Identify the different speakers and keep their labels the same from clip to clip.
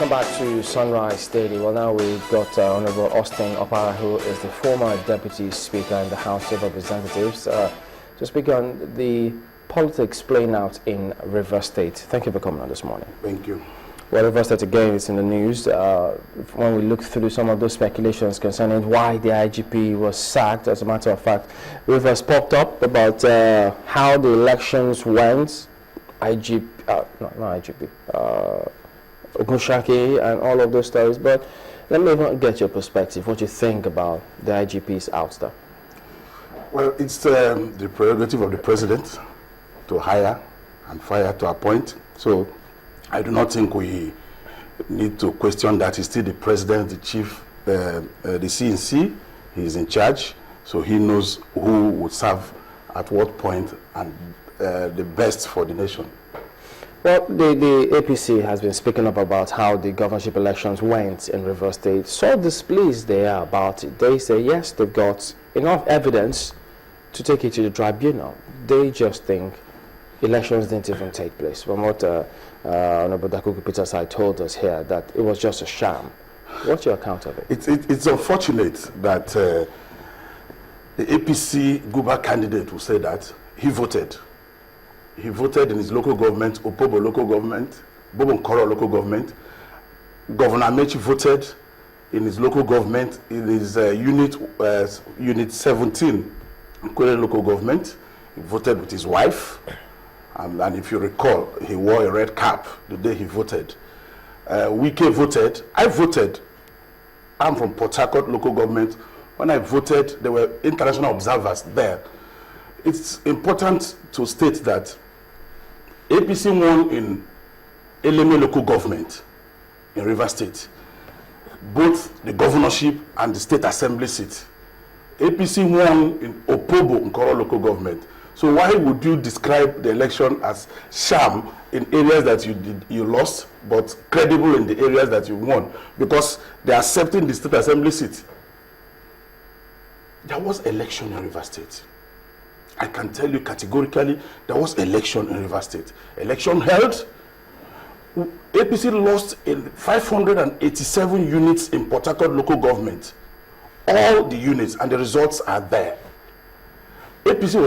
Speaker 1: Welcome back to Sunrise Daily. Well, now we've got Honorable Austin Opara, who is the former Deputy Speaker in the House of Representatives, to speak on the politics playing out in Rivers State. Thank you for coming on this morning.
Speaker 2: Thank you.
Speaker 1: Well, Rivers State again is in the news. When we look through some of those speculations concerning why the IGP was sacked, as a matter of fact, Rivers popped up about how the elections went. IGP, not IGP. Ogunshake and all of those stories, but let me get your perspective, what you think about the IGP's ouster.
Speaker 2: Well, it's the prerogative of the president to hire and fire to appoint, so I do not think we need to question that. He's still the president, the chief, the CNC, he's in charge, so he knows who would serve at what point and the best for the nation.
Speaker 1: Well, the APC has been speaking up about how the governorship elections went in Rivers State. So displeased they are about it. They say, yes, they've got enough evidence to take it to the tribunal. They just think elections didn't even take place. From what Honorable Dakuku Petersai told us here, that it was just a sham. What's your account of it?
Speaker 2: It's unfortunate that the APC Guba candidate will say that he voted. He voted in his local government, Opobo local government, Bobonkoro local government. Governor Amaechi voted in his local government, in his unit 17, Kwele local government. He voted with his wife. And if you recall, he wore a red cap the day he voted. Wike voted. I voted. I'm from Port Harcourt local government. When I voted, there were international observers there. It's important to state that APC won in Eleme local government in Rivers State, both the governorship and the state assembly seat. APC won in Opobo, Nkoro local government. So why would you describe the election as sham in areas that you lost, but credible in the areas that you won? Because they are accepting the state assembly seat. There was election in Rivers State. I can tell you categorically, there was election in Rivers State. Election held. APC lost in 587 units in Port Harcourt local government. All the units, and the results are there. APC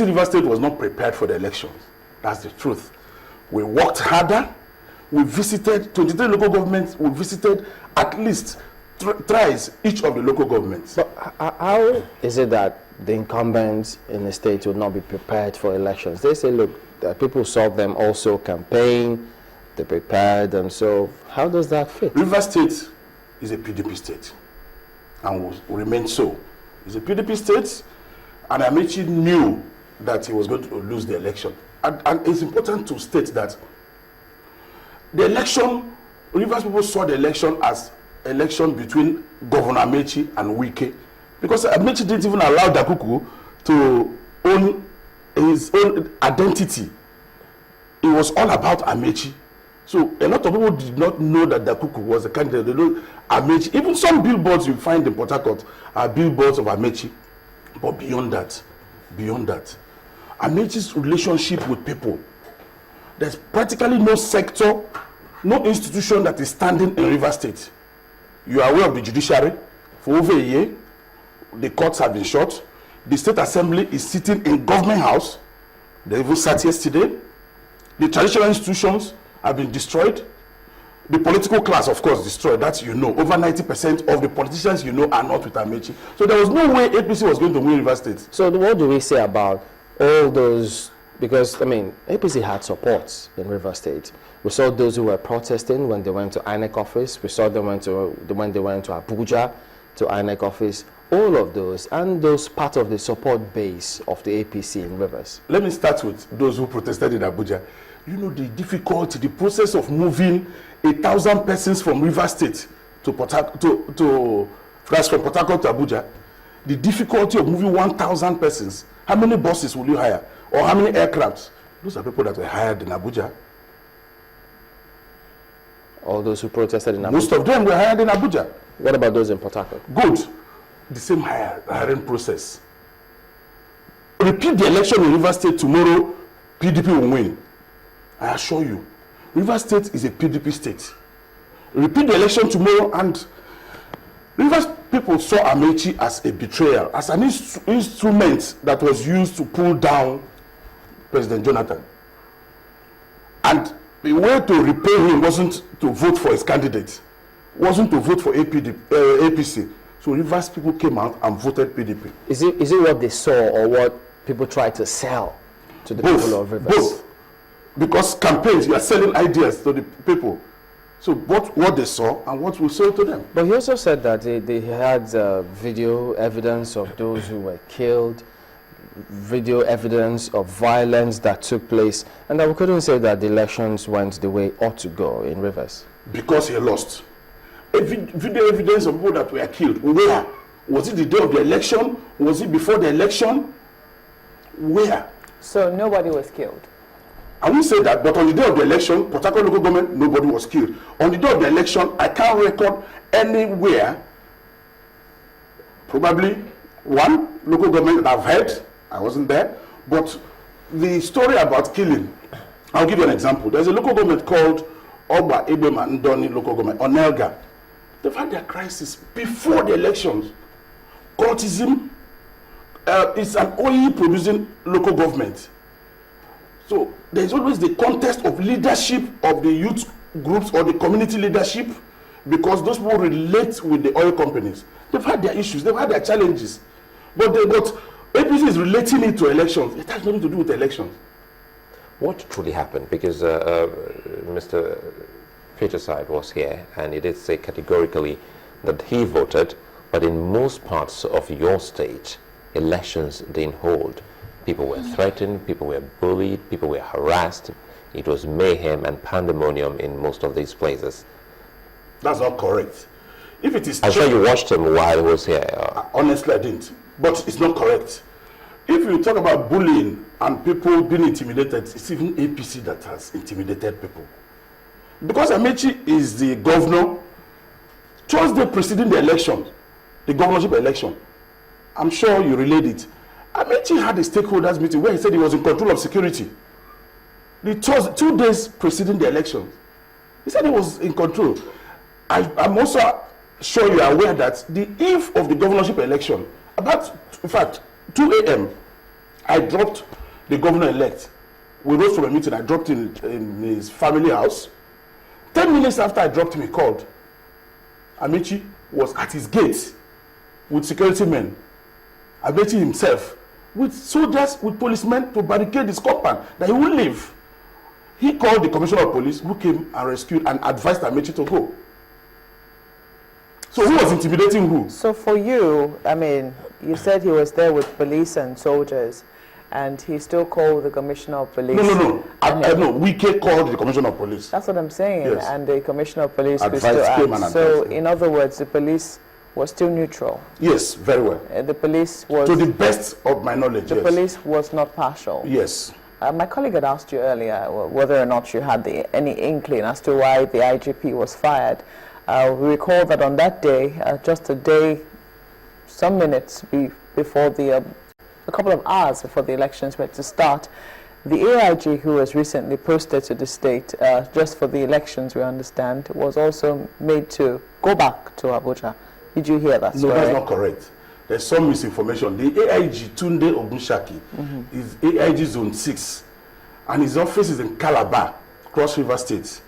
Speaker 2: Rivers State was not prepared for the elections. That's the truth. We worked harder. We visited 23 local governments. We visited at least thrice each of the local governments.
Speaker 1: But how is it that the incumbents in the state would not be prepared for elections? They say, look, people saw them also campaign, they prepared them. So how does that fit?
Speaker 2: Rivers State is a PDP state and will remain so. It's a PDP state, and Amaechi knew that he was going to lose the election. And it's important to state that the election, Rivers people saw the election as election between Governor Amaechi and Wike, because Amaechi didn't even allow Dakuku to own his own identity. It was all about Amaechi. So a lot of people did not know that Dakuku was a candidate. They know Amaechi. Even some billboards you find in Port Harcourt are billboards of Amaechi. But beyond that, Amaechi's relationship with people, there's practically no sector, no institution that is standing in Rivers State. You are aware of the judiciary. For over a year, the courts have been shut. The state assembly is sitting in government house. They even sat yesterday. The traditional institutions have been destroyed. The political class, of course, destroyed. That you know. Over 90% of the politicians you know are not with Amaechi. So there was no way APC was going to win Rivers State.
Speaker 1: So what do we say about all those? Because, I mean, APC had supports in Rivers State. We saw those who were protesting when they went to INEC office. We saw them when they went to Abuja, to INEC office. All of those, and those part of the support base of the APC in Rivers.
Speaker 2: Let me start with those who protested in Abuja. You know the difficulty, the process of moving 1,000 persons from Rivers State to Port Harcourt to Abuja. The difficulty of moving 1,000 persons. How many buses will you hire? Or how many aircrafts? Those are people that were hired in Abuja.
Speaker 1: All those who protested in Abuja?
Speaker 2: Most of them were hired in Abuja.
Speaker 1: What about those in Port Harcourt?
Speaker 2: Good. The same hiring process. Repeat the election in Rivers State tomorrow, PDP will win. I assure you. Rivers State is a PDP state. repeat the election tomorrow, and Rivers people saw Amaechi as a betrayal, as an instrument that was used to pull down President Jonathan. And the way to repay him wasn't to vote for his candidate, wasn't to vote for APC. So Rivers people came out and voted PDP.
Speaker 1: Is it what they saw or what people tried to sell to the people of Rivers?
Speaker 2: Both. Because campaigns, you are selling ideas to the people. So both what they saw and what we sold to them.
Speaker 1: But he also said that they had video evidence of those who were killed, video evidence of violence that took place, and that we couldn't say that the elections went the way it ought to go in Rivers.
Speaker 2: Because he lost. Video evidence of people that were killed. Where? Was it the day of the election? Was it before the election? Where?
Speaker 3: So nobody was killed?
Speaker 2: I won't say that, but on the day of the election, Port Harcourt local government, nobody was killed. On the day of the election, I can't record anywhere, probably one local government that I've heard, I wasn't there, but the story about killing, I'll give you an example. There's a local government called Oba Ebema Ndoni local government, Onelga. They've had their crisis before the elections. Cultism, it's an oil-producing local government. So there's always the contest of leadership of the youth groups or the community leadership, because those people relate with the oil companies. They've had their issues, they've had their challenges. But APC is relating it to elections. It has nothing to do with elections.
Speaker 4: What truly happened? Because Mr. Peterside was here, and he did say categorically that he voted, but in most parts of your state, elections didn't hold. People were threatened, people were bullied, people were harassed. It was mayhem and pandemonium in most of these places.
Speaker 2: That's not correct. If it is
Speaker 4: I'm sure you watched him while he was here.
Speaker 2: Honestly, I didn't. But it's not correct. If you talk about bullying and people being intimidated, it's even APC that has intimidated people. Because Amaechi is the governor, Thursday preceding the election, the governorship election, I'm sure you relayed it. Amaechi had a stakeholders meeting where he said he was in control of security. The 2 days preceding the election, he said he was in control. I'm also sure you are aware that the eve of the governorship election, about, in fact, 2 a.m., I dropped the governor-elect. We rose from a meeting, I dropped him in his family house. 10 minutes after I dropped him, he called. Amaechi was at his gate with security men. Amaechi himself, with soldiers, with policemen to barricade his compound, that he would leave. He called the commissioner of police, who came and rescued and advised Amaechi to go. So who was intimidating who?
Speaker 3: So for you, I mean, you said he was there with police and soldiers, and he still called the commissioner of police.
Speaker 2: No. No, Wike called the commissioner of police.
Speaker 3: That's what I'm saying.
Speaker 2: Yes.
Speaker 3: And the commissioner of police could
Speaker 2: Advised
Speaker 3: still
Speaker 2: him and
Speaker 3: act. So
Speaker 2: advised him.
Speaker 3: in other words, the police was still neutral.
Speaker 2: Yes, very well.
Speaker 3: The police was...
Speaker 2: To the best of my knowledge,
Speaker 3: the
Speaker 2: yes.
Speaker 3: police was not partial.
Speaker 2: Yes.
Speaker 3: My colleague had asked you earlier whether or not you had any inkling as to why the IGP was fired. We recall that on that day, just a day, some minutes before a couple of hours before the elections were to start, the AIG, who was recently posted to the state just for the elections, we understand, was also made to go back to Abuja. Did you hear that story?
Speaker 2: No, that's not correct. There's some misinformation. The AIG, Tunde Ogunshaki, is AIG Zone 6, and his office is in Calabar, Cross River State.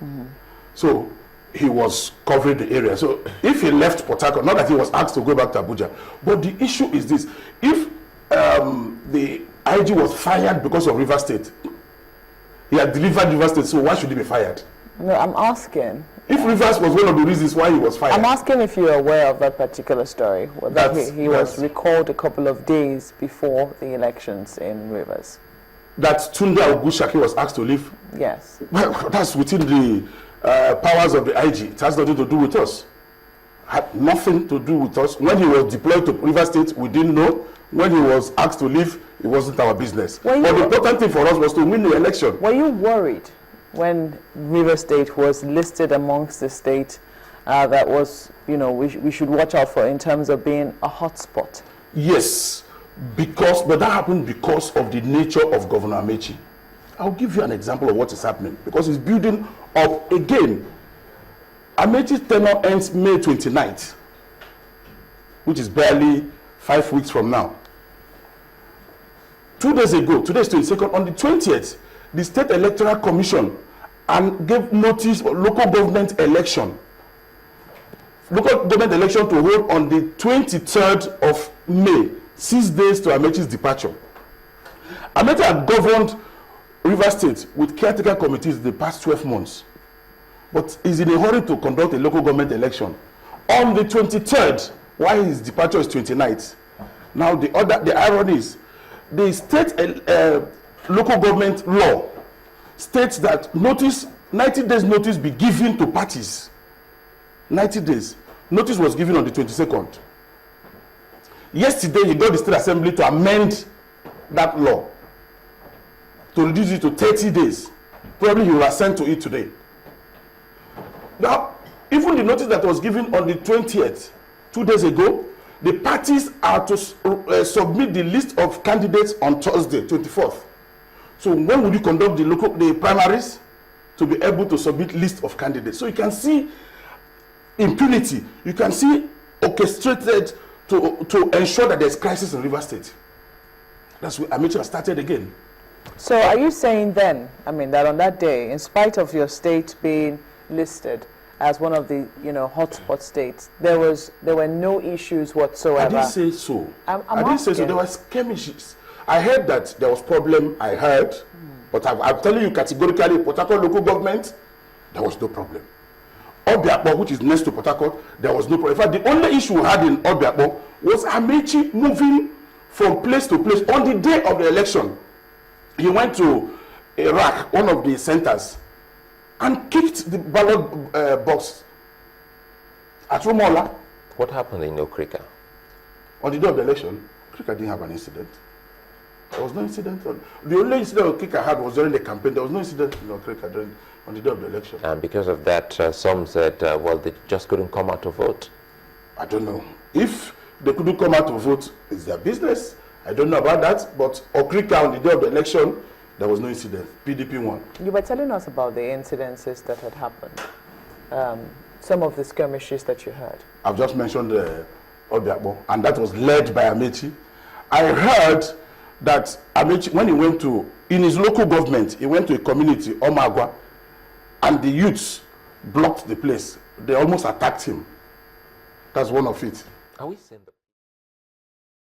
Speaker 2: So he was covering the area. So if he left Port Harcourt, not that he was asked to go back to Abuja, but the issue is this: if the IG was fired because of River State, he had delivered River State, so why should he be fired?
Speaker 3: No, I'm asking.
Speaker 2: If Rivers was one of the reasons why he was fired.
Speaker 3: I'm asking if you're aware of that particular story, that he was recalled a couple of days before the elections in Rivers.
Speaker 2: That Tunde Ogunshaki was asked to leave?
Speaker 3: Yes.
Speaker 2: Well, that's within the powers of the IG. It has nothing to do with us. Had nothing to do with us. When he was deployed to River State, we didn't know. When he was asked to leave, it wasn't our business. But the important thing for us was to win the election.
Speaker 3: Were you worried when River State was listed amongst the state that was, you know, we should watch out for in terms of being a hotspot?
Speaker 2: Yes, but that happened because of the nature of Governor Amaechi. I'll give you an example of what is happening, because it's building up again. Amaechi's tenure ends May 29th, which is barely 5 weeks from now. 2 days ago, today is 22nd, on the 20th, the State Electoral Commission and gave notice of local government election. Local government election to hold on the 23rd of May, 6 days to Amaechi's departure. Amaechi had governed Rivers State with caretaker committees the past 12 months, but is in a hurry to conduct a local government election on the 23rd, while his departure is 29th. Now the irony is, the state local government law states that 90 days notice be given to parties. 90 days. Notice was given on the 22nd. Yesterday, he got the State Assembly to amend that law to reduce it to 30 days. Probably he will assent to it today. Now, even the notice that was given on the 20th, 2 days ago, the parties are to submit the list of candidates on Thursday, 24th. So when will you conduct the primaries? To be able to submit list of candidates. So you can see impunity. You can see orchestrated to ensure that there's crisis in Rivers State. That's where Amaechi has started again.
Speaker 3: So are you saying then, I mean, that on that day, in spite of your state being listed as one of the, hotspot states, there were no issues whatsoever?
Speaker 2: I didn't say so. I didn't say so. There were skirmishes. I heard that there was problem. I heard, but I'm telling you categorically, Port Harcourt local government, there was no problem. Obiakpo, which is next to Port Harcourt, there was no problem. In fact, the only issue we had in Obiakpo was Amaechi moving from place to place. On the day of the election, he went to Iraq, one of the centers, and kicked the ballot box at Rumola.
Speaker 4: What happened in Okrika?
Speaker 2: On the day of the election, Okrika didn't have an incident. There was no incident. The only incident Okrika had was during the campaign. There was no incident in Okrika on the day of the election.
Speaker 4: And because of that, some said, well, they just couldn't come out to vote.
Speaker 2: I don't know. If they couldn't come out to vote, it's their business. I don't know about that. But Okrika, on the day of the election, there was no incident. PDP won. You
Speaker 3: were telling us about the incidences that had happened. Some of the skirmishes that you heard.
Speaker 2: I've just mentioned Obiakpo, and that was led by Amaechi. I heard that Amaechi, when he went in his local government, he went to a community, Omagwa, and the youths blocked the place. They almost attacked him. That's one of it.
Speaker 4: Are we saying